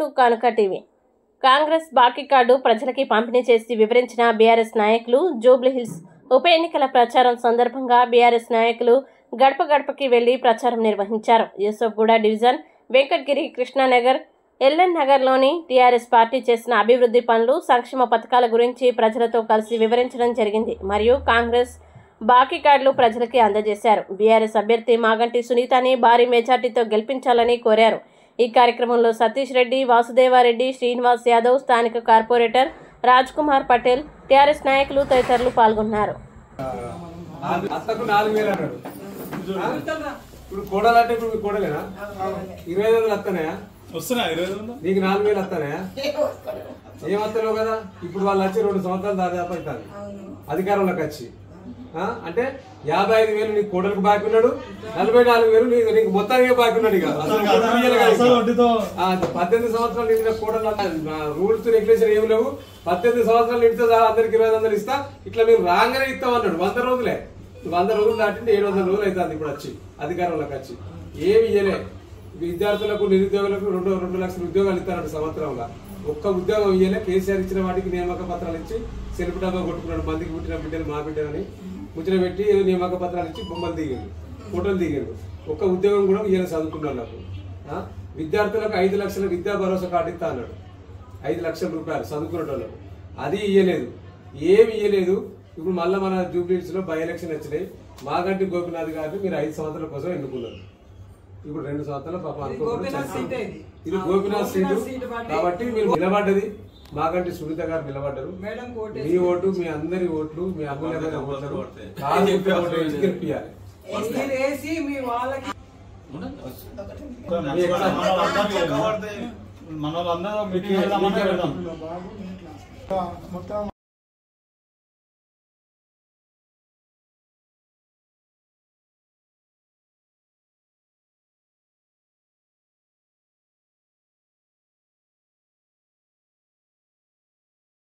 Welcome to కానుక TV. Congress బాకీ card ప్రజలకి పంపిణీ చేసి వివరించిన బీఆర్ఎస్ నాయకులు. జూబ్లీహిల్స్ ఉప ఎన్నికల ప్రచారం సందర్భంగా బీఆర్ఎస్ నాయకులు గడప గడపకి వెళ్లి ప్రచారం నిర్వహించారు. యూసఫ్గూడ డివిజన్, వెంకటగిరి, కృష్ణానగర్, ఎల్ఎన్ నగర్లోని టీఆర్ఎస్ పార్టీ చేసిన అభివృద్ధి పనులు, సంక్షేమ పథకాల గురించి ప్రజలతో కలిసి వివరించడం జరిగింది. మరియు కాంగ్రెస్ బాకీ కార్డులు ప్రజలకి అందజేశారు. బీఆర్ఎస్ అభ్యర్థి మాగంటి సునీతని భారీ మెజార్టీతో గెలిపించాలని కోరారు. ఈ కార్యక్రమంలో సతీష్ రెడ్డి, వాసుదేవారెడ్డి, శ్రీనివాస్ యాదవ్, స్థానిక కార్పొరేటర్ రాజ్ కుమార్ పటేల్, టీఆర్ఎస్ నాయకులు తదితరులు పాల్గొన్నారు. నీకు 4,000 వస్తానయా? ఏమత్తలేవు కదా. ఇప్పుడు వాళ్ళు వచ్చి 2 సంవత్సరాలు దాదాపు అవుతుంది అధికారంలోకి వచ్చి. అంటే 55,000 నీకు కోడలకు బాకీ ఉన్నాడు, 44,000 నీకు మొత్తానికి బాకీ ఉన్నాడు. ఇక 18 సంవత్సరాలు నిండిన కోడలు రూల్స్ రెగ్యులేషన్ ఏమి లేవు. 18 సంవత్సరాలు నిండితే అందరికి 20,000 ఇస్తా, ఇట్లా మీరు రాగానే ఇస్తాం అన్నాడు. 100 రోజులే, 100 రోజులు దాటింటే 700 రోజులు అవుతుంది ఇప్పుడు వచ్చి అధికారంలోకి వచ్చి. ఏమి ఇయ్యలే. విద్యార్థులకు, నిరుద్యోగులకు 2 లక్షల ఉద్యోగాలు ఇస్తాడు సంవత్సరంలో. ఒక్క ఉద్యోగం ఇయ్యలే. కేసీఆర్ ఇచ్చిన వాటికి నియామక పత్రాలు ఇచ్చి సెల్ఫ్ డబ్బా కొట్టుకున్నాడు. మందికి పుట్టిన బిడ్డలు మా బిడ్డలని ముచ్చట పెట్టి నియామక పత్రాలు ఇచ్చి బొమ్మలు దిగాడు, ఫోటోలు దిగాడు. ఒక్క ఉద్యోగం కూడా ఇయ్యలే చదువుకున్నాడు. నాకు విద్యార్థులకు 5 లక్షల విద్యా భరోసా కార్డు ఇస్తా అన్నాడు. 5 లక్షల రూపాయలు చదువుకునే వాళ్ళకు. అది ఇయ్యలేదు, ఏమి ఇయ్యలేదు. ఇప్పుడు మళ్ళీ మన జూబ్లీహిల్స్ లో బై ఎలక్షన్ వచ్చినాయి. మాగంటి గోపినాథ్ గారిని మీరు 5 సంవత్సరాల కోసం ఎన్నుకున్నారు. ఇప్పుడు 2 సంవత్సరాలు పాపం అనుకోకుండా ఇది గోపినాథ్ సీటు కాబట్టి మీరు నిలబడ్డది. మాగంటి సునీత గారు నిలబడ్డారు. మీ ఓటు, మీ అందరి ఓట్లు, మీ అమూల్యమైన ఓట్లు గెలిపియాలి. మొత్తం